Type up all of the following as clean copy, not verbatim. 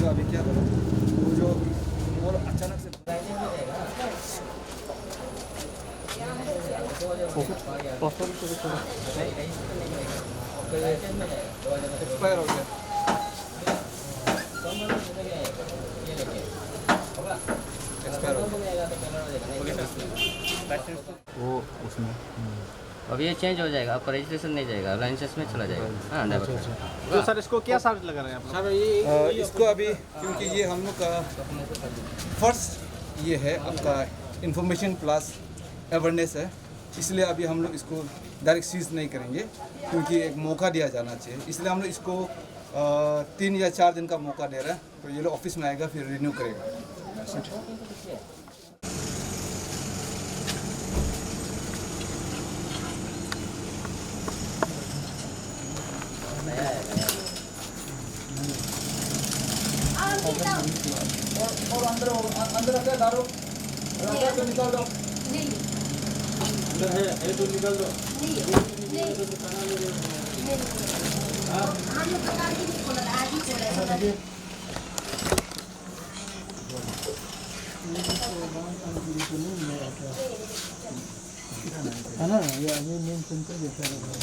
अभी क्या करो वो जो और अचानक से एक्सपायर हो गया। वो उसमें अब ये चेंज हो जाएगा, आपका रजिस्ट्रेशन नहीं जाएगा, लाइसेंस में चला जाएगा। हाँ तो सर इसको क्या चार्ज लगा रहे हैं आप लोग? इसको अभी क्योंकि ये हम लोग का फर्स्ट ये है आपका इंफॉर्मेशन प्लस अवेयरनेस है, इसलिए अभी हम लोग इसको डायरेक्ट सीज नहीं करेंगे क्योंकि एक मौका दिया जाना चाहिए। इसलिए हम लोग इसको 3 या 4 दिन का मौका दे रहे हैं। तो ये लोग ऑफिस में आएगा फिर रिन्यू करेगा। और अंदर है दारू तो निकाल दो। अंदर है तो निकाल दो। हम लोग बता ही नहीं खोला, आज ही खोला है ना। ये मेन सेंटर जैसा लग रहा है।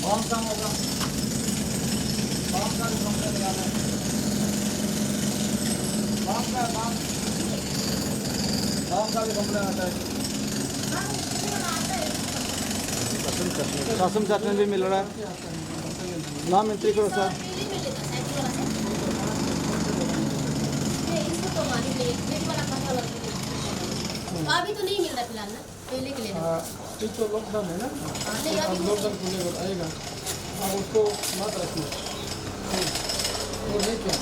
बम कम होगा, बम का भी कंप्लेंट लगाना है। बम का भी कंप्लेंट आता है। रसम चटनी भी मिल रहा है। नाम एंट्री करो सर। अभी तो नहीं मिल रहा फिलहाल ना, पहले के लिए ना। ये तो लॉकडाउन है ना, अब लॉकडाउन खुलेगा आएगा, अब उसको मत रखिए। वो है क्या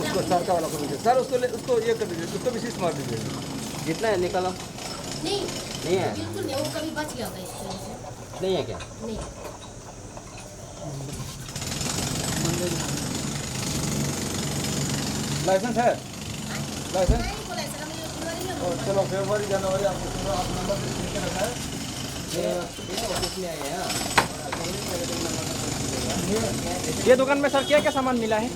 उसको चार का वाला कर दीजिए सर, उसको ये कर दीजिए, उसको भी शीश मार दीजिए। जितना है निकालो। नहीं नहीं है, बिल्कुल नहीं, वो कभी बच गया होगा इससे। नहीं है क्या? नहीं लाइसेंस है, लाइसेंस नहीं बोला सर, हमें फरवरी में और चलो फरवरी जनवरी आपको पूरा आप नंबर लिख के रखा है। ये ऑफिस में आए हैं। ये दुकान में सर क्या क्या सामान मिला है?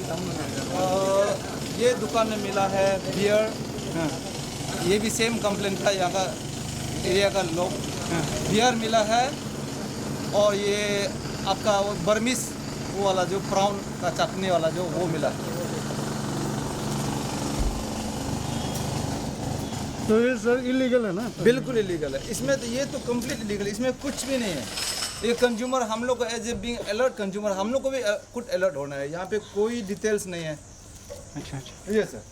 ये दुकान में मिला है बियर, ये भी सेम कंप्लेंट था यहाँ का एरिया का लोग। बियर मिला है और ये आपका वो बर्मिस वो वाला जो प्राउन का चटनी वाला जो वो मिला है। तो ये सर इलीगल है ना? बिल्कुल इलीगल है, इसमें तो ये तो कंप्लीट इलीगल है, इसमें कुछ भी नहीं है। ये कंज्यूमर हम लोग को as a being alert consumer हम लोग को भी खुद अलर्ट होना है। यहाँ पे कोई डिटेल्स नहीं है। अच्छा अच्छा। ये सर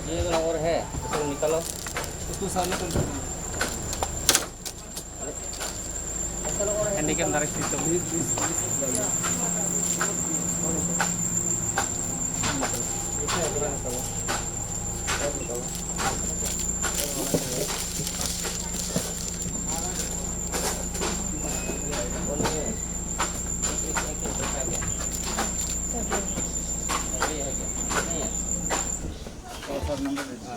ये वाला और है, तो निकालो। उसको सामने कर एंडी के अंदर सिस्टम सर नंबर दे दीजिए।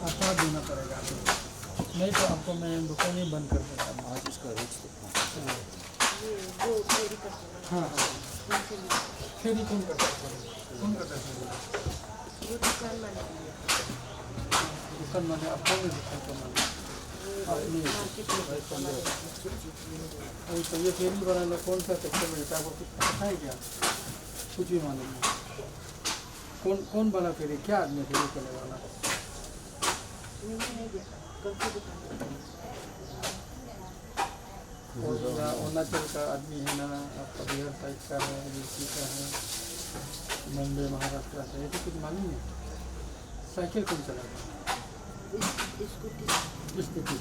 अच्छा देना पड़ेगा, नहीं तो आपको मैं दुकान ही बंद कर दूँगा। आज इसका रेट हाँ खेती कौन करता है? कौन करता है? दुकान माने आप कौन है दुकान का मालिक? अभी तो ये फेरी बनाना कौन सा सेक्टर में है आपको कुछ पता है क्या? कुछ भी मालूम नहीं। कौन बना फेरी, क्या आदमी फेरी करने वाला? और अरुणाचल का आदमी है ना, आपका बिहार साइड का है, यूपी का है, मुंबई महाराष्ट्र का है, ये तो कुछ मालूम नहीं। साइकिल कौन चलाता है? स्कूटी।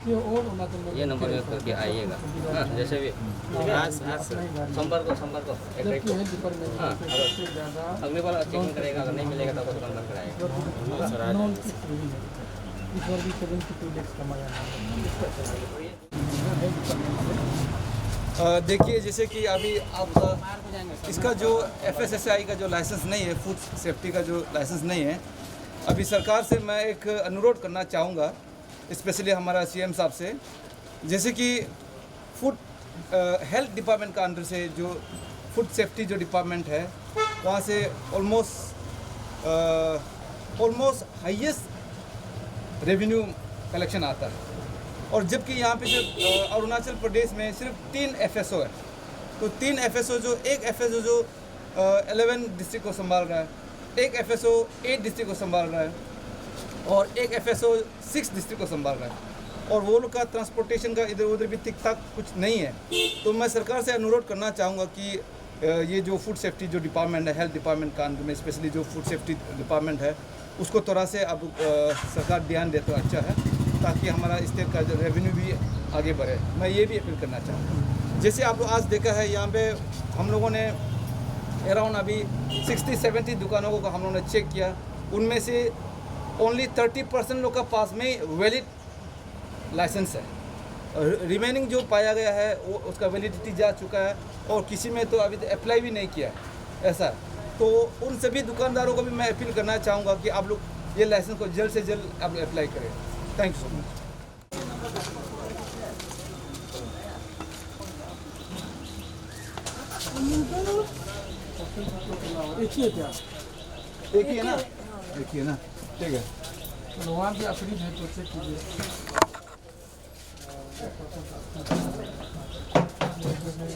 ये और अरुणाचल में ये नंबर में करके आइएगा। हाँ, जैसे भी सोमवार को एक जबकि हेल्थ डिपार्टमेंट हाँ, में सबसे ज़्यादा अगले बार चेकिंग करेगा, अगर नहीं मिलेगा तो आपको दुकान बंद कराएगा। नॉन फिट फ्री है। इस बार भी 72 लाख कमाया है। देखिए जैसे कि अभी आपका इसका जो FSSAI का जो लाइसेंस नहीं है, फूड सेफ्टी का जो लाइसेंस नहीं है, अभी सरकार से मैं एक अनुरोध करना चाहूँगा, स्पेशली हमारा CM साहब से, जैसे कि फूड हेल्थ डिपार्टमेंट का अंडर से जो फूड सेफ्टी जो डिपार्टमेंट है, वहाँ से ऑलमोस्ट हाईएस्ट रेवेन्यू कलेक्शन आता है। और जबकि यहाँ पे जो अरुणाचल प्रदेश में सिर्फ 3 FSO है, तो 3 FSO जो एक FSO जो 11 डिस्ट्रिक्ट को संभाल रहा है, एक FSO 8 डिस्ट्रिक्ट को संभाल रहा है और एक FSO 6 डिस्ट्रिक्ट को संभाल रहा है, और वो लोग का ट्रांसपोर्टेशन का इधर उधर भी ठीक ठाक कुछ नहीं है। तो मैं सरकार से अनुरोध करना चाहूँगा कि ये जो फूड सेफ्टी जो डिपार्टमेंट है, हेल्थ डिपार्टमेंट का अंदर में स्पेशली जो फूड सेफ्टी डिपार्टमेंट है, उसको थोड़ा से अब सरकार ध्यान दे तो अच्छा है, ताकि हमारा स्टेट का जो रेवेन्यू भी आगे बढ़े। मैं ये भी अपील करना चाहूँगा। जैसे आप आज देखा है, यहाँ पे हम लोगों ने अराउंड अभी 60-70 दुकानों को हम लोगों ने चेक किया, उनमें से ओनली 30% लोग का पास में वैलिड लाइसेंस है। रिमेनिंग जो पाया गया है वो उसका वैलिडिटी जा चुका है, और किसी में तो अभी अप्लाई भी नहीं किया है ऐसा। तो उन सभी दुकानदारों को भी मैं अपील करना चाहूँगा कि आप लोग ये लाइसेंस को जल्द से जल्द आप अप्लाई करें। Thank you so much. एक ही है क्या? एक ही है ना, एक ही है ना, ठीक है। तो वहाँ भी अप्रील है तो चेक कीजिए। तो इसमें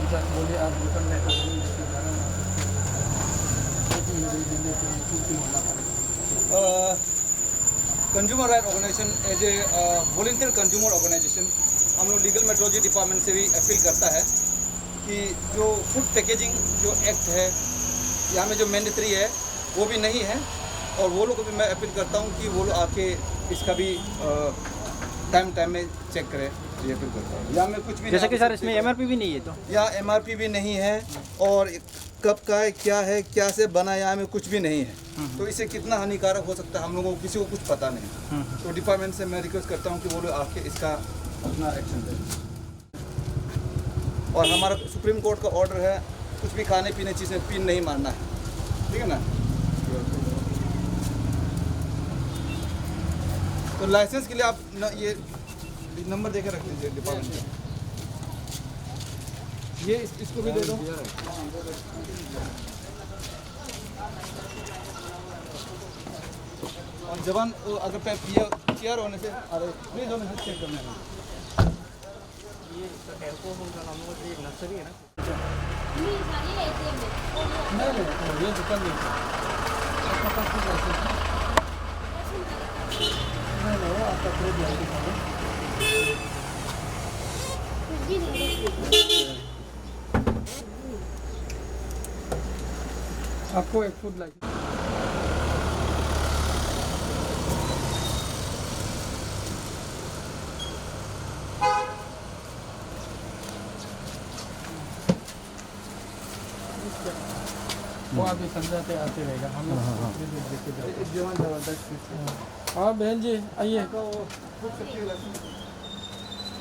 जब बोले आप दुकान में consumer right organisation as a volunteer consumer organisation हम लोग लीगल मेट्रोलॉजी डिपार्टमेंट से भी अपील करता है कि जो फूड पैकेजिंग जो एक्ट है यहाँ में जो मैंडेटरी है वो भी नहीं है, और वो लोग को भी मैं अपील करता हूँ कि वो लोग आके इसका भी टाइम में चेक करें, ये अपील करता हूँ। यहाँ में कुछ भी जैसे कि सर इसमें MRP भी नहीं है, तो यहाँ MRP भी नहीं है, और कब का है, क्या से बना, यहाँ में कुछ भी नहीं है। तो इससे कितना हानिकारक हो सकता है हम लोगों को किसी को कुछ पता नहीं। तो डिपार्टमेंट से मैं रिक्वेस्ट करता हूँ कि वो लोग आके इसका अपना एक्शन लें। और हमारा सुप्रीम कोर्ट का ऑर्डर है, कुछ भी खाने पीने चीज़ में पिन नहीं मारना है, ठीक है ना। तो लाइसेंस के लिए आप ये नंबर देकर रख लीजिए डिपार्टमेंट का। ये इसको भी दे दो। और जवान अगर पीआर होने से, अरे प्लीज होने से चेक करना है। नहीं ये दुकान नहीं आपका पास कुछ लाइसेंस नहीं, वो आपका ट्रेड लाइसेंस है। आपको एक फूड लाइसेंस वो अभी समझाते आते रहेगा, हम लोग देखे जाते। हाँ बहन जी आइए।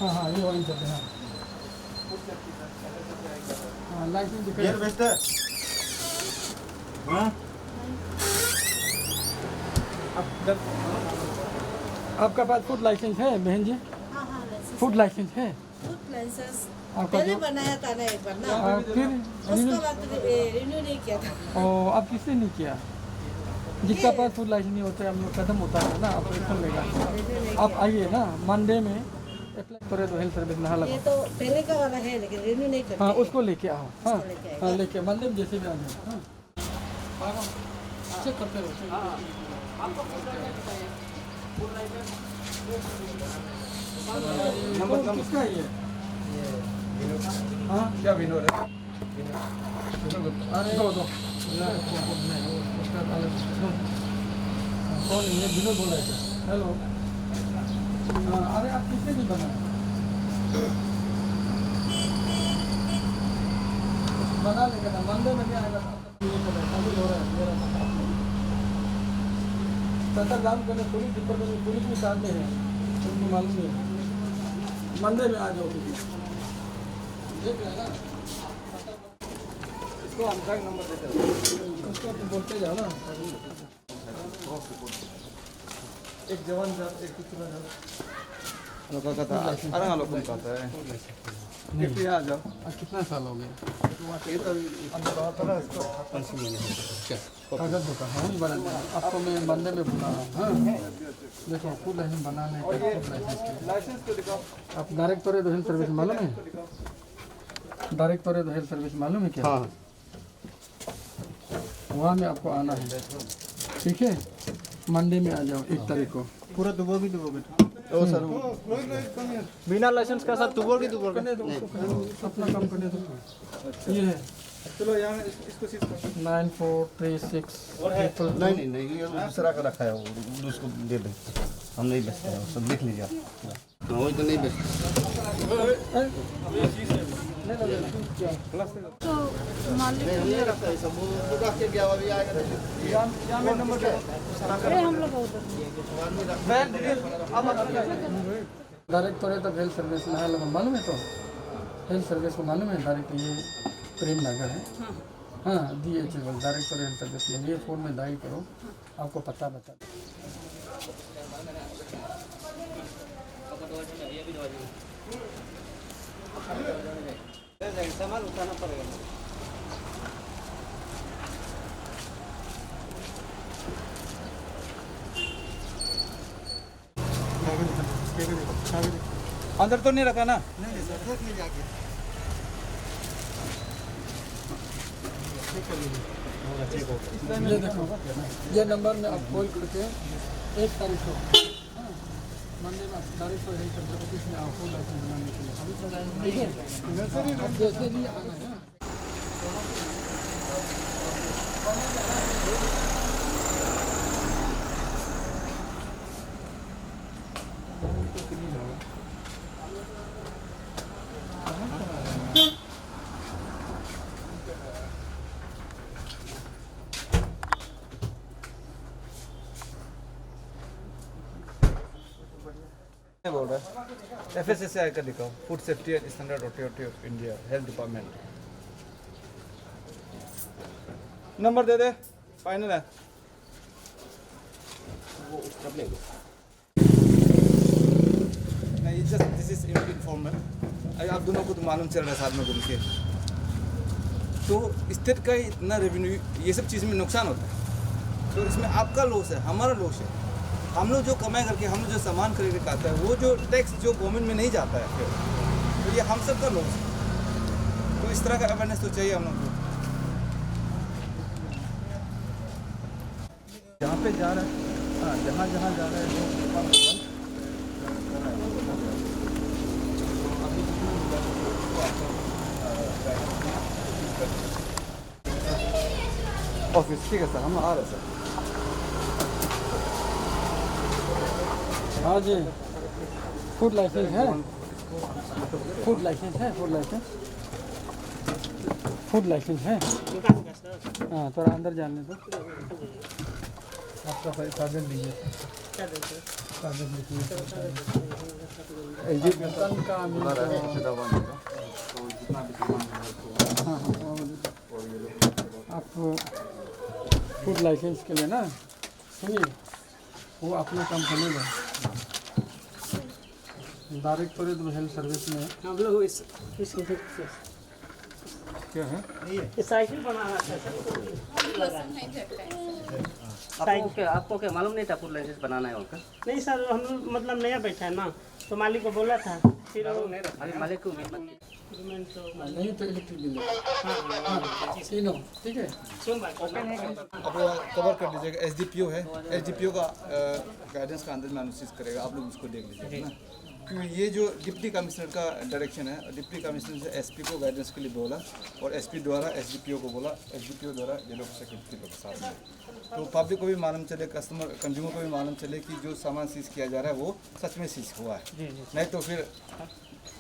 हाँ हाँ ये वहीं चलते हैं। हाँ लाइसेंस दिखाइए। आपका पास फूड लाइसेंस है बहन जी? हाँ हाँ लाइसेंस फूड लाइसेंस है फूड लाइसेंस आपका पहले जो बनाया था ना एक बार ना फिर उसके बाद रिन्यू नहीं किया था। ओ आप किसने नहीं किया? जिसका पास फूड लाइसेंस नहीं होता है हम लोग कदम होता है ना ऑपरेशन लेगा। आप आइए ना मंडे में अप्लाई करे तो हेल्थ सर्विस नहा ये लगा। तो पहले का वाला है लेकिन रिन्यू नहीं करते। हाँ उसको लेके आओ। हाँ लेके आएगा। हाँ लेके मंडे में जैसे भी आ जाओ। हाँ चेक करते रहो check नंबर किसका है ये? हाँ क्या विनोद है? अरे दो कौन है? ये विनोद बोल रहे थे। हेलो हाँ अरे आप किसने नहीं बनाया? बना लेगा ना मंडे में भी आएगा। अभी हो रहा है मेरा सत्तर काम करने पुलिस डिपार्टमेंट पुलिस भी साथ में है उनको मालूम नहीं है। मंडे में आ जाओ देख लेना इसको हम का नंबर देते हैं। उसको तो बोलते जाओ ना। एक जवान जा एक दूसरा जा लोगों का था अरे लोगों का था कितने आ जाओ। कितना साल हो गया? ये तो अंदर बात है इसको कागज होता है वही बना आपको मैं मंडे में बुला रहा हूँ। हाँ देखो फूड लाइसेंस बनाने का फूड लाइसेंस के लाइसेंस तो दिखाओ। आप डायरेक्टोरेट हेल्थ सर्विस मालूम है? डायरेक्टोरेट हेल्थ सर्विस मालूम है क्या? हाँ वहाँ में आपको आना है ठीक है। मंडे में आ जाओ 1 तारीख को। पूरा दुबोगी ओ सर बिना लाइसेंस का सर दुबोगी करने दो उसको अपना काम करने दो। ये है चलो यहाँ इसको सीज कर 9436 नहीं ये दूसरा का रखा है वो उसको दे दे हम नहीं बेचते हैं सब देख लीजिए आप। वही तो नहीं बेचते। तो मालिक हम लोग का उधर directorate of health service Naharlagun मालूम है? तो हेल्थ सर्विस को मालूम है डायरेक्ट ये प्रेम नगर है। हाँ DH डायरेक्टोरेट हेल्थ सर्विस में ये फ़ोन में डायल करो आपको पता बता। सामान उठाना पड़ेगा। अंदर तो नहीं रखा ना? नहीं सर देख लीजिए आगे। ये देखो ये नंबर में आप कॉल करके 1 तारीख को मंडे में तारीख को हेल्थ सर्विस में आप फूड लाइसेंस बनाने के लिए ठीक है। अब जैसे भी आना है बोल रहा है FSSAI का दिखाओ food safety and standard authority of India health department number they they final है। नहीं जस्ट दिस इज इनफॉर्मल आप दोनों को तो मालूम चल रहा है साथ में घूम के तो स्टेट का इतना रेवेन्यू ये सब चीज़ में नुकसान होता है तो इसमें आपका लॉस है हमारा लॉस है। हम लोग जो कमाई करके हम लोग जो सामान खरीद के आता है वो जो टैक्स जो गवर्नमेंट में नहीं जाता है फिर तो ये हम सब का लॉस है। तो इस तरह का अवेयरनेस तो चाहिए हम लोग को। जहाँ पे जा रहा है हाँ जहाँ जहाँ जा रहा है ऑफिस ठीक है सर हम आ रहे हैं सर। हाँ जी फूड लाइसेंस है? फूड लाइसेंस है? फूड लाइसेंस है? हाँ थोड़ा अंदर जाने दो। आपका कागज दीजिए कागज लिखिए दुकान का हाँ आप फूड लाइसेंस के लिए ना सुनिए वो अपना काम करने दो। डायरेक्टोरेट ऑफ हेल्थ सर्विस में हम लोग इस क्या है? साइकिल बना रहा था सर। आपको क्या मालूम नहीं था फुल लाइसेंस बनाना है उनका? नहीं सर, हम मतलब नया बैठा है ना, तो मालिक को बोला था, फिर वो अभी मालिक को नहीं तो इलेक्ट्रिक बिल तीनों ठीक है। अब कवर कर लीजिएगा। एसडीपीओ है, एसडीपीओ का गाइडेंस का अंदर में अनुसूचित करेगा, आप लोग उसको देख लीजिएगा ना, क्योंकि ये जो डिप्टी कमिश्नर का डायरेक्शन है, डिप्टी कमिश्नर से एसपी को गाइडेंस के लिए बोला और एसपी द्वारा एसडीपीओ को बोला, एसडीपीओ द्वारा ये लोग सेक्रेटरी लोग साथ में, तो पब्लिक को भी मालूम चले, कस्टमर कंज्यूमर को भी मालूम चले कि जो सामान सीज किया जा रहा है वो सच में सीज हुआ है, नहीं तो फिर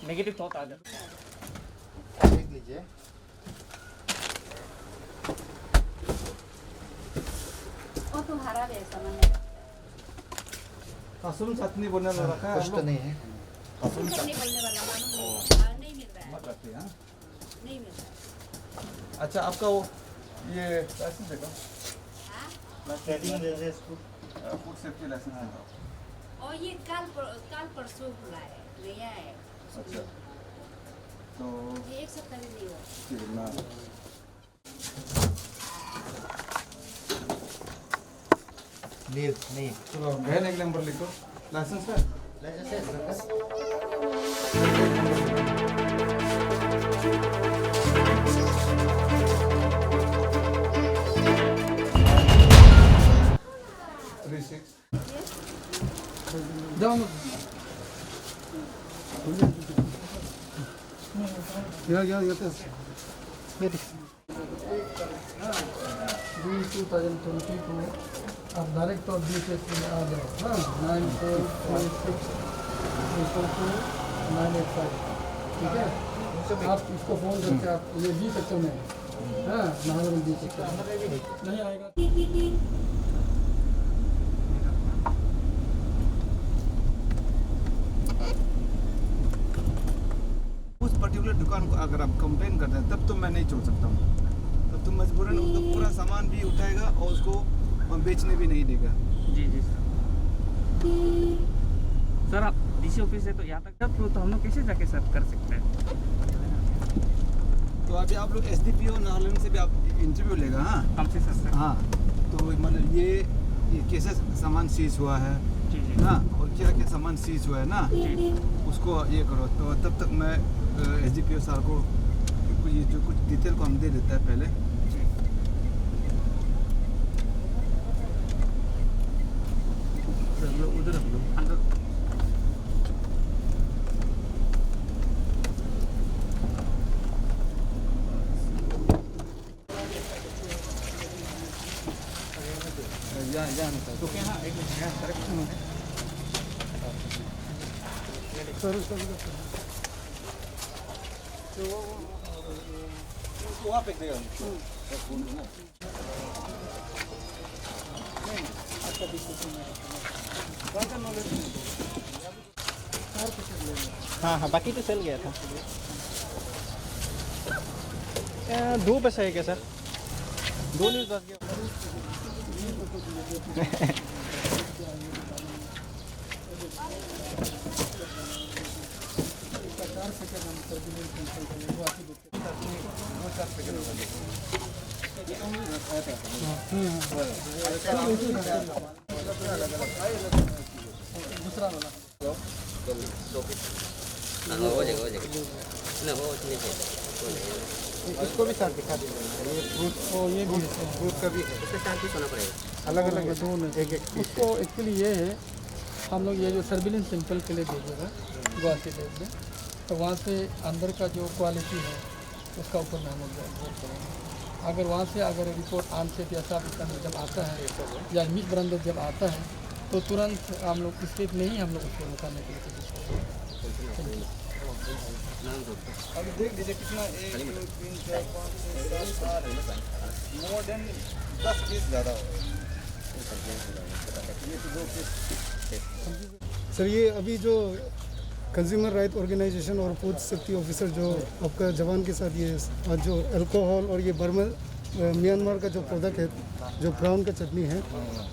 नेगेटिव थॉट आ जाता है। देख लीजिए। वो तुम्हारा भी सामान है। कसम सच नहीं बोलने वाला रखा है, कुछ तो नहीं है। कसम नहीं बोलने वाला मालूम नहीं, नहीं मिल रहा है, मत रखिए। हाँ नहीं मिल रहा है। अच्छा, आपका वो ये लाइसेंस देखो, फूड सेफ्टी लाइसेंस है। और ये काल परसों खुला है, नया है। अच्छा, तो ये एक सप्ताह में नहीं हुआ। ठीक ना, नहीं चलो बहन एक नंबर लिखो, लाइसेंस है। जाओ या June 2022 आप डायरेक्ट और DCS में आ जाओ। हाँ 9436 ठीक है। आप इसको फ़ोन करके आप ये B सेक्शन में, हाँ नाहरगंज B सेक्शन नहीं आएगा। उस पर्टिकुलर दुकान को अगर आप कंप्लेन करते हैं तब तो मैं नहीं छोड़ सकता हूँ, तब तो मजबूरन उसका पूरा सामान भी उठाएगा और उसको बेचने भी नहीं देगा। जी जी सर, आप डीसी ऑफिस है तो यहाँ तक जब तो हम लोग कैसे जाके सर्च कर सकते हैं? तो अभी आप लोग एसडीपीओ नाहरलगुन से भी आप इंटरव्यू लेगा। हाँ हमसे सर। हाँ, तो मतलब ये कैसे सामान सीज हुआ है जी जी ना, और क्या क्या सामान सीज हुआ है ना, जी उसको ये करो। तो तब तक मैं एसडीपीओ सर को ये जो कुछ डिटेल को हम दे देता है पहले। उधर हम लोग अंदर यहाँ तो क्या हाँ एक मिनट करेक्शन है तो वहाँ पे देगा हाँ बाकी तो चल गया था। 2 बस है क्या सर? 2 न्यूज़ बस गया। दूसरा वाला हो जाएगा ना, वो नीचे इसको भी साथ दिखा दीजिए। ये फ्रूट ये भी फ्रूट का भी उसके साथ भी सोना पड़ेगा। अलग अलग है, दोनों एक एक उसको एक्चुअली ये है, हम लोग ये जो सर्विलेंस सैंपल के लिए भेजेगा गुवाहाटी लैब में, तो वहाँ से अंदर का जो क्वालिटी है उसका ऊपर में हम लोग रिपोर्ट करेंगे। अगर वहाँ से अगर रिपोर्ट आनसेट या साफ जब आता है या मिस ब्रांडेड जब आता है तो तुरंत हम लोग स्टेट में ही हम लोग उसको निकालने के लिए कोशिश करेंगे। अभी देख लीजिए कितना 1 2 3 4 5 6 7 मोर देन 10 पीस ज़्यादा होगा। ये तो 2 पीस। सर ये अभी जो कंज्यूमर राइट ऑर्गेनाइजेशन और फूड सेफ्टी ऑफिसर जो आपका जवान के साथ ये आज जो अल्कोहल और ये बर्मल म्यांमार का जो प्रोडक्ट है, जो ब्राउन का चटनी है,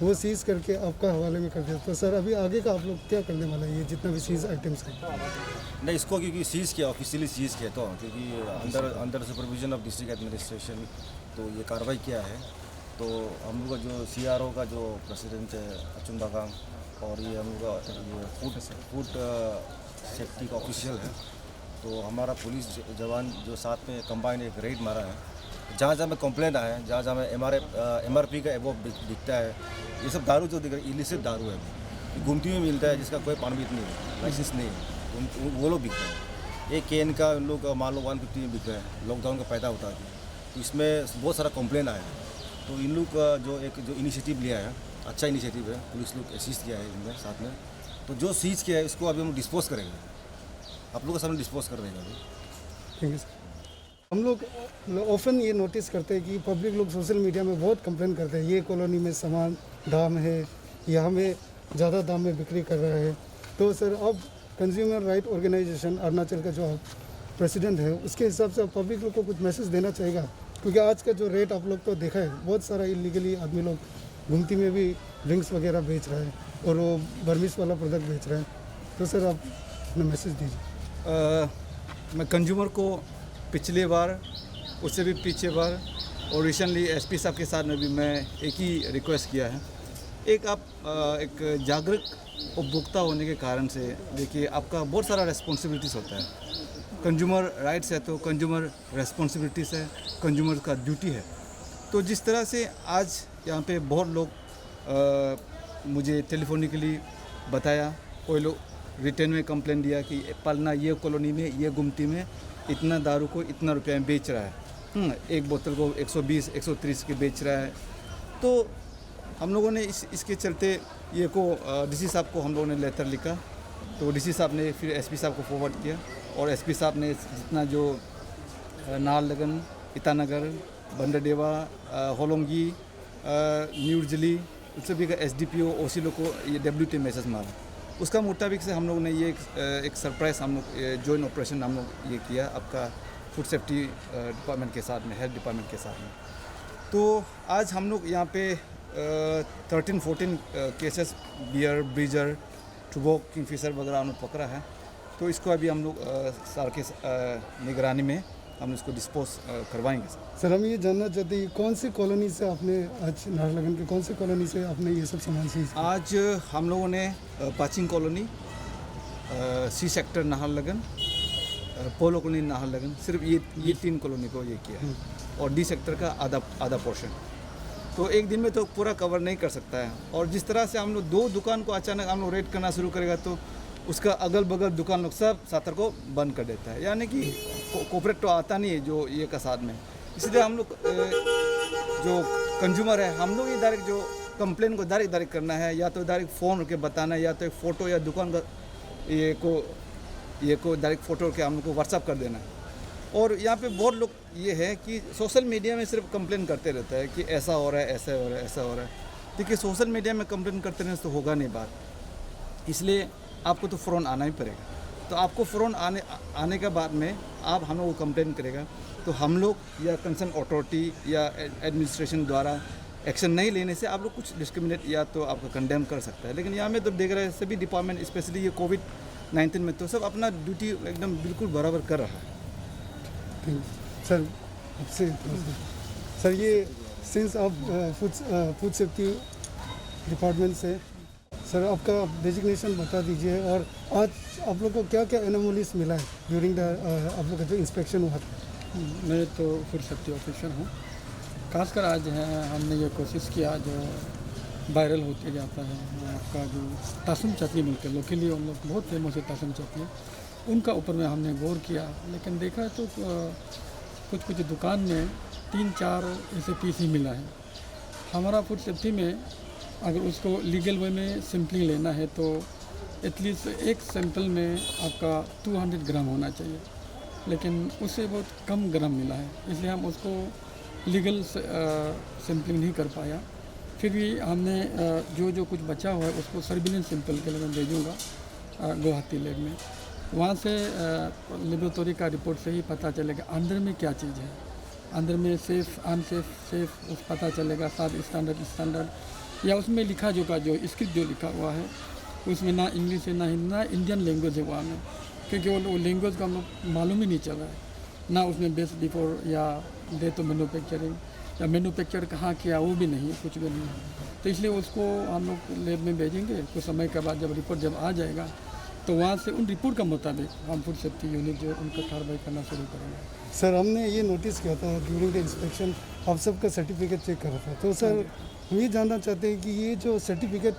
वो सीज करके आपका हवाले में कर दिया। तो सर अभी आगे का आप लोग क्या करने वाला है, ये जितना भी सीज आइटम्स है? नहीं, इसको क्योंकि सीज़ किया, ऑफिशियली सीज़ किया, तो क्योंकि under supervision of district administration तो ये कार्रवाई किया है। तो हम लोग का जो CRO का जो प्रेसिडेंट है अचुन बागाम, और ये हम लोग का ये फूड सेफ्टी का ऑफिशियल है, तो हमारा पुलिस जवान जो साथ में कंबाइन एक रेड मारा है। जहाँ जहाँ में कंप्लेंट आया है, जहाँ जहाँ में MRP का एबव दिखता है, ये सब दारू जो दिख रहा है इलिसिट दारू है, गुमटी में मिलता है, जिसका कोई परमिट नहीं है, लाइसेंस नहीं है, तो वो लोग बिक रहे हैं। एक कैन का उन लोग मान लो 150 में बिक रहा है, लॉकडाउन का पैदा होता है। तो इसमें बहुत सारा कंप्लेंट आया है। तो इन लोग का जो इनिशिएटिव लिया है, अच्छा इनिशिएटिव है, पुलिस लोग असिस्ट किया है इनमें साथ में। तो जो सीज किया है इसको अभी हम डिस्पोज करेंगे, आप लोगों के सामने डिस्पोज कर देंगे अभी। ठीक है सर। हम लोग ऑफन ये नोटिस करते हैं कि पब्लिक लोग सोशल मीडिया में बहुत कंप्लेन करते हैं, ये कॉलोनी में सामान दाम है, यहाँ में ज़्यादा दाम में बिक्री कर रहा है। तो सर अब कंज्यूमर राइट ऑर्गेनाइजेशन अरुणाचल का जो आप प्रेसिडेंट है, उसके हिसाब से पब्लिक लोग को कुछ मैसेज देना चाहेगा? क्योंकि आज का जो रेट आप लोग तो देखा है, बहुत सारा इलीगली आदमी लोग घूमती में भी ड्रिंक्स वगैरह बेच रहा है और वो बर्मिस वाला प्रोडक्ट बेच रहा है। तो सर आप अपना मैसेज दीजिए। मैं कंज्यूमर को पिछले बार, उससे भी पीछे बार और रिसेंटली SP साहब के साथ में भी मैं एक ही रिक्वेस्ट किया है। एक जागरूक उपभोक्ता होने के कारण से देखिए, आपका बहुत सारा रिस्पॉन्सिबिलिटीज़ होता है। कंज्यूमर राइट्स है तो कंज्यूमर रिस्पॉन्सिबिलिटीज़ है, कंज्यूमर का ड्यूटी है। तो जिस तरह से आज यहाँ पे बहुत लोग मुझे टेलीफोनिकली बताया, कोई लोग रिटर्न में कंप्लेंट दिया कि पलना ये कॉलोनी में, ये गुमटी में इतना दारू को इतना रुपये में बेच रहा है, एक बोतल को 120 130 के बेच रहा है। तो हम लोगों ने इसके चलते ये को DC साहब को हम लोगों ने लेटर लिखा। तो DC साहब ने फिर SP साहब को फॉरवर्ड किया, और SP साहब ने जितना जो नाहरलगुन, ईटानगर, बंदरदेवा, होलोंगी, न्यूजली, उस सभी का SDPO OC लोग को ये WT मैसेज मारा। उसका मुताबिक से हम लोग ने ये एक सरप्राइज़ हम लोग जॉइंट ऑपरेशन हम लोग ये किया आपका फूड सेफ्टी डिपार्टमेंट के साथ में, हेल्थ डिपार्टमेंट के साथ में। तो आज हम लोग यहाँ पे 13-14 केसेस बियर, ब्रीजर, टुबॉक, किंगफिशर वगैरह हम लोग पकड़ा है। तो इसको अभी हम लोग सर के निगरानी में हम इसको डिस्पोज करवाएंगे। सर हम ये जानना चाहते हैं, कौन सी कॉलोनी से आपने आज नाहरलगुन के कौन सी कॉलोनी से आपने ये सब सामान सीज किया? आज हम लोगों ने पाचिंग कॉलोनी, C सेक्टर नाहरलगुन, पोलो कॉलोनी नाहरलगुन, सिर्फ ये 3 कॉलोनी को ये किया है, और D सेक्टर का आधा पोर्शन। तो एक दिन में तो पूरा कवर नहीं कर सकता है। और जिस तरह से हम लोग 2 दुकान को अचानक हम लोग रेड करना शुरू करेगा तो उसका अगल बगल दुकान लोग सब सातर को बंद कर देता है, यानी कि कोऑपरेट तो आता नहीं है जो ये का साथ में। इसलिए हम लोग जो कंज्यूमर है, हम लोग ये डायरेक्ट जो कंप्लेन को डायरेक्ट करना है, या तो डायरेक्ट फ़ोन करके बताना है, या तो एक फ़ोटो या दुकान का ये को डायरेक्ट फ़ोटो के हम लोग को व्हाट्सअप कर देना है। और यहाँ पे बहुत लोग ये है कि सोशल मीडिया में सिर्फ कंप्लेन करते रहता है कि ऐसा हो रहा है, ऐसा हो रहा है, ऐसा हो रहा है। देखिए सोशल मीडिया में कंप्लेन करते रहने से तो होगा नहीं बात, इसलिए आपको तो फ़ौरन आना ही पड़ेगा। तो आपको फ़ौरन आने के बाद में आप हम लोग को कंप्लेन करेगा तो हम लोग या कंसर्न अथॉरिटी या एडमिनिस्ट्रेशन द्वारा एक्शन नहीं लेने से आप लोग कुछ डिस्क्रिमिनेट या तो आपको कंडेम कर सकता है। लेकिन यहाँ में तो देख रहे हैं सभी डिपार्टमेंट, स्पेशली ये कोविड-19 में तो सब अपना ड्यूटी एकदम बिल्कुल बराबर कर रहा है। सर आपसे सर ये सिंस आप फूड सेफ्टी डिपार्टमेंट से, सर आपका डेजिग्नेशन बता दीजिए, और आज आप लोग को क्या क्या एनोमलीज मिला है ड्यूरिंग द आप लोग का जो इंस्पेक्शन हुआ था? मैं तो फूड सेफ्टी ऑफिसर हूँ। खासकर आज है हमने ये कोशिश किया जो वायरल होते जाता है आपका जो तासुम चटनी मिलते हैं, लोकली हम लोग बहुत फेमस है तासुम चटनी, उनका ऊपर में हमने गौर किया। लेकिन देखा तो कुछ दुकान में 3-4 ऐसे पीस ही मिला है। हमारा फूड सेफ्टी में अगर उसको लीगल वे में सैम्पलिंग लेना है तो एटलीस्ट एक सैंपल में आपका 200 ग्राम होना चाहिए, लेकिन उससे बहुत कम ग्राम मिला है, इसलिए हम उसको लीगल सैम्पलिंग नहीं कर पाया। फिर भी हमने जो कुछ बचा हुआ है उसको सर्विलेंस सैंपल के लिए मैं भेजूँगा गुवाहाटी लैब में। वहाँ से लेबोरेटरी का रिपोर्ट से ही पता चलेगा अंदर में क्या चीज़ है। अंदर में सेफ़ अनसेफ सेफ़ उस पता चलेगा। 7 स्टैंडर्ड या उसमें लिखा जो स्क्रिप्ट जो लिखा हुआ है उसमें ना इंग्लिश है ना हिंदी ना इंडियन लैंग्वेज है वहाँ में, क्योंकि वो लैंग्वेज का हम लोग मालूम ही नहीं चल रहा है ना। उसमें बेस्ट बिफोर या डेट ऑफ मैन्युफैक्चरिंग या मैन्युफैक्चर कहाँ किया वो भी नहीं है, कुछ भी नहीं है। तो इसलिए उसको हम लोग लैब में भेजेंगे। कुछ समय के बाद जब रिपोर्ट जब आ जाएगा तो वहाँ से उन रिपोर्ट के मुताबिक हम फूड सेफ्टी यूनिट जो उनका कार्रवाई करना शुरू करेंगे। सर हमने ये नोटिस किया था ड्यूरिंग द इंस्पेक्शन, आप सबका सर्टिफिकेट चेक कर रहा था, तो सर हम ये जानना चाहते हैं कि ये जो सर्टिफिकेट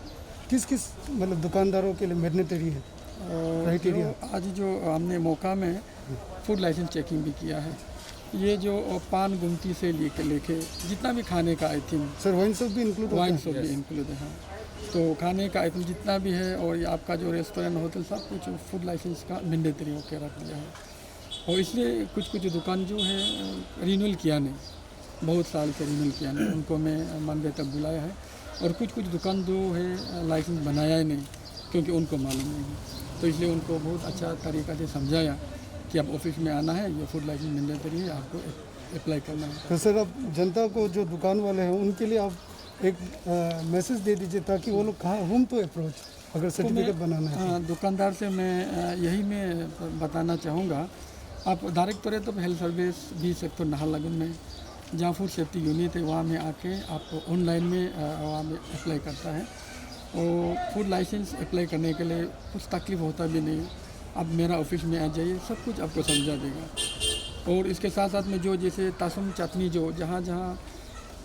किस किस मतलब दुकानदारों के लिए मैंडेटरी है क्राइटेरिया? आज जो हमने मौका में फूड लाइसेंस चेकिंग भी किया है। ये जो पान गुमटी से लेके जितना भी खाने का आइटम, सर वाइन सब भी इंक्लूड होता है? वाइन सब भी इंक्लूड है। हाँ, तो खाने का आइटम जितना भी है और ये आपका जो रेस्टोरेंट होटल सब कुछ फूड लाइसेंस का मैंडेटरी होकर रख दिया है। और इसलिए कुछ दुकान जो है रिन्यूअल किया नहीं, बहुत साल से रिन्यूअल किया नहीं, उनको मैं मंडे तक बुलाया है। और कुछ दुकान जो है लाइसेंस बनाया ही नहीं, क्योंकि उनको मालूम नहीं है। तो इसलिए उनको बहुत अच्छा तरीक़ा से समझाया कि आप ऑफिस में आना है, ये फूड लाइसेंस मैंडेटरी है, आपको अप्लाई करना है। तो सर अब जनता को जो दुकान वाले हैं उनके लिए आप एक मैसेज दे दीजिए ताकि वो लोग कहाँ होम तो अप्रोच अगर सर्टिफिकेट बनाना है। हाँ, दुकानदार से मैं यही मैं बताना चाहूँगा, आप डायरेक्ट तौर तो हेल्थ सर्विस 20 सेक्टर नाहरलगुन में जहाँ फूड सेफ्टी यूनिट है वहाँ में आके आप ऑनलाइन में वहाँ में अप्लाई करता है। और फूड लाइसेंस अप्लाई करने के लिए कुछ तकलीफ होता भी नहीं, आप मेरा ऑफिस में आ जाइए, सब कुछ आपको समझा देगा। और इसके साथ साथ में जो जैसे तासुम चटनी जो जहाँ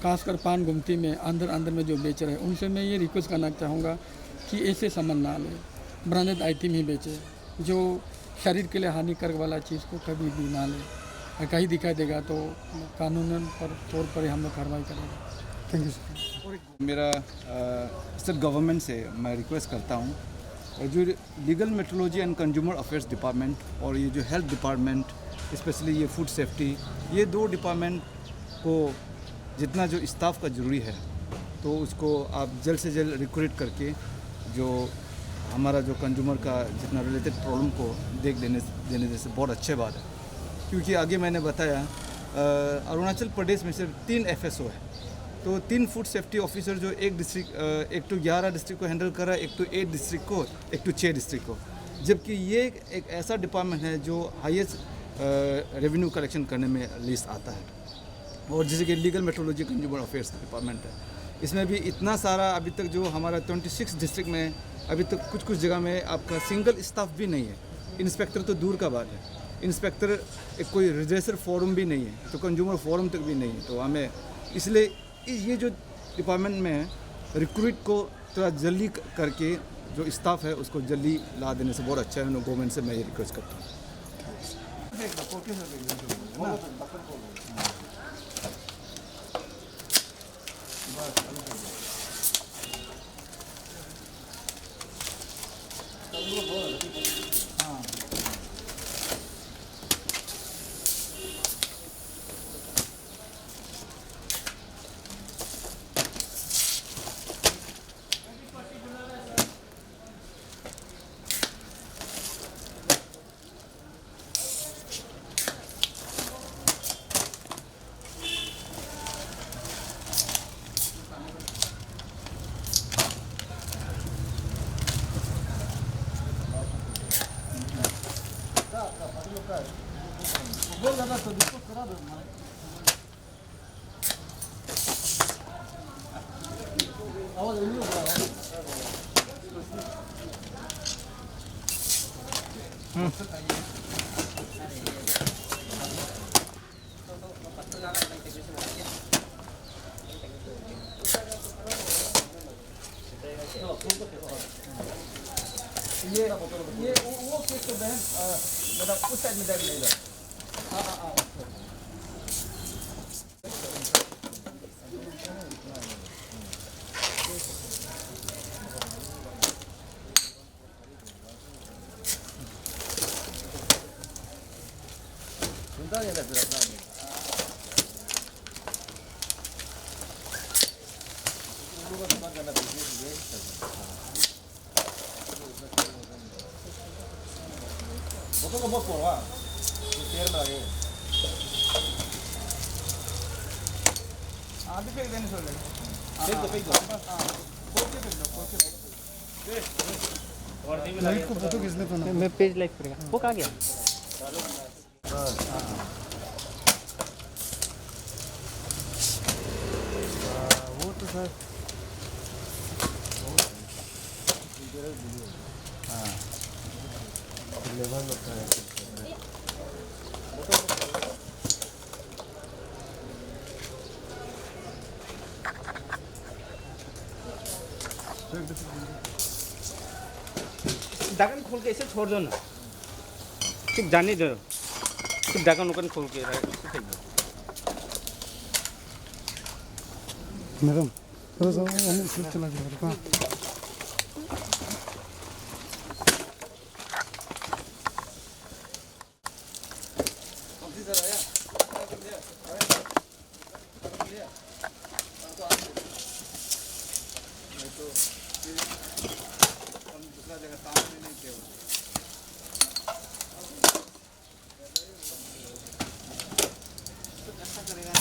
खासकर पान गुमटी में अंदर में जो बेच रहे हैं उनसे मैं ये रिक्वेस्ट करना चाहूँगा कि ऐसे सामान ना लें, ब्रांडेड आइटम ही बेचें, जो शरीर के लिए हानिकारक वाला चीज़ को कभी भी ना लें। कहीं दिखाई देगा तो कानूनन तौर पर हम लोग कार्रवाई करेंगे। Thank you sir. मेरा स्टेट गवर्नमेंट से मैं रिक्वेस्ट करता हूँ, और जो legal metrology and consumer affairs department और ये जो हेल्थ डिपार्टमेंट, स्पेशली ये फूड सेफ्टी, ये 2 डिपार्टमेंट को जितना जो स्टाफ का ज़रूरी है तो उसको आप जल्द से जल्द रिक्रूट करके जो हमारा जो कंज्यूमर का जितना रिलेटेड प्रॉब्लम को देने जैसे बहुत अच्छी बात है। क्योंकि आगे मैंने बताया अरुणाचल प्रदेश में सिर्फ 3 FSO है, तो 3 फूड सेफ्टी ऑफिसर जो एक डिस्ट्रिक्ट एक तो 11 डिस्ट्रिक्ट को हैंडल कर रहा है, एक तो 8 डिस्ट्रिक्ट को, एक तो 6 डिस्ट्रिक्ट को, जबकि ये एक ऐसा डिपार्टमेंट है जो हाईएस्ट रेवेन्यू कलेक्शन करने में लिस्ट आता है। और जैसे कि legal metrology consumer affairs department है, इसमें भी इतना सारा अभी तक जो हमारा 26 डिस्ट्रिक्ट में अभी तक कुछ जगह में आपका सिंगल स्टाफ भी नहीं है, इंस्पेक्टर तो दूर का बात है, इंस्पेक्टर एक कोई रजिस्टर फॉर्म भी नहीं है, तो कंज्यूमर फॉर्म तक भी नहीं है। तो हमें इसलिए ये जो डिपार्टमेंट में है रिक्रूट को थोड़ा जल्दी करके जो स्टाफ है उसको जल्दी ला देने से बहुत अच्छा है। गवर्नमेंट से मैं ये रिक्वेस्ट करता हूँ। ये वो केस तो बहन मतलब उस साइड में जाके लेगा। सुनता है फिर अपना फेंक देने से हो जाएगा। फेंक दो। खोल के फेंक दो। लाइट को फोटो खींचने को ना मैं पेज लाइक करेगा वो कहाँ गया वो तो सर ढक्कन खोल के इसे छोड़ दो ना सिर्फ जाने दो सिर्फ ढक्कन उकन खोल के फेंक दो मैडम थोड़ा सा हमें स्लिप चला दिया हाँ दूसरा जगह सामने नहीं किया ऐसा करेगा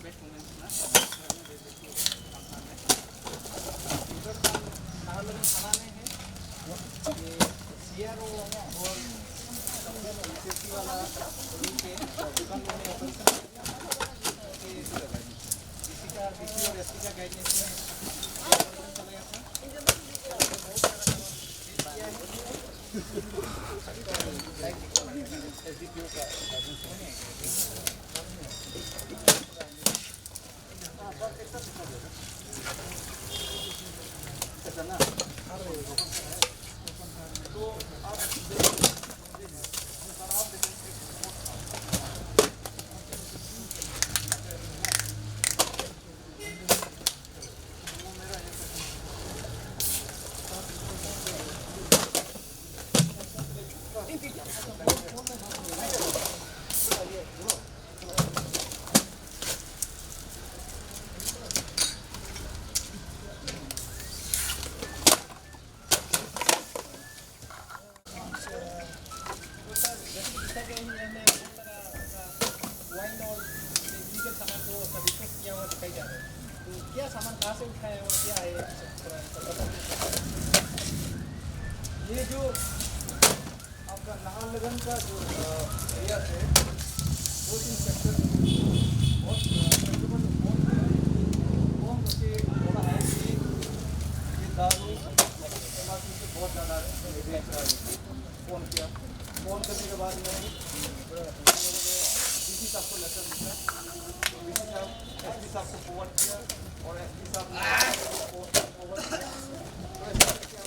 बेस्ट मोमेंट ना बनाने हैं ये सीआरओ और सेफ्टी वाला रूम के दुकान में ऑपरेशन किसी का डीसी और एसपी का गाइडेंस में चलेगा क्या सामान कहाँ से उठाया और क्या है ये जो आपका नाहरलगुन का जो एरिया है दो तीन सेक्टर बहुत तकरीबन फोन करके बोला है कि ये दारू तंबाकू से बहुत ज़्यादा बेच रहा है फ़ोन किया फ़ोन करने के बाद में डीसी साहब को लेटर लिखा तो डीसी साहब एसपी साहब को फॉरवर्ड किया और एसपी साहब ने फॉरवर्ड किया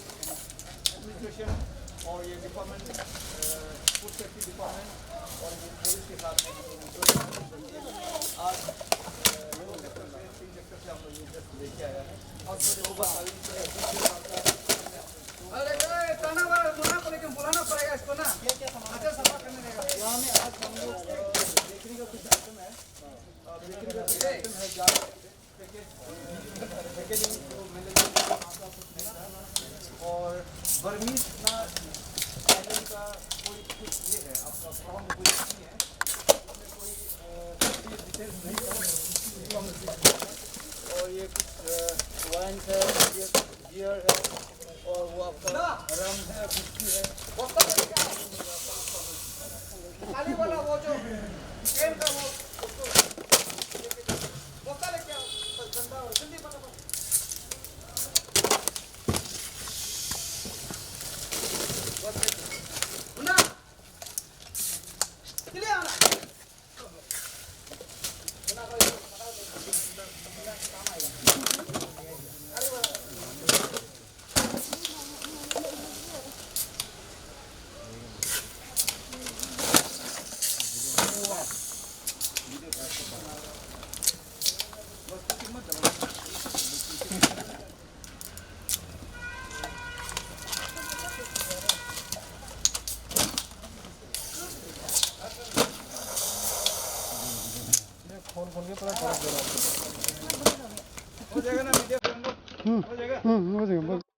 एडमिनिस्ट्रेशन और ये डिपार्टमेंट फूड सेफ्टी डिपार्टमेंट और ये पुलिस के साथ में आज दो सेक्टर से 3 सेक्टर से हम लोग ये जस्ट लेके आया है और फिर होगा ताना वाला मुन्ना को लेकिन बुलाना पड़ेगा इसको ना क्या सामान सफा करने देगा यहाँ में आज हम लोग बेकरी का कुछ आइटम है बेकरी का कुछ आइटम है पैकेजिंग और बर्मीज ना आइटम का कोई कुछ ये है आपका फॉर्म में कोई नहीं है उसमें कोई डिटेल्स नहीं है और ये कुछ वाइन है ये बियर है और वो आपका रम है विस्की है खाली वाला वो जो ट्रेन का वो बोतल है क्या गंदा और जल्दी बना ना चले आना हो जाएगा ना मीडिया हो जाएगा हो जाएगा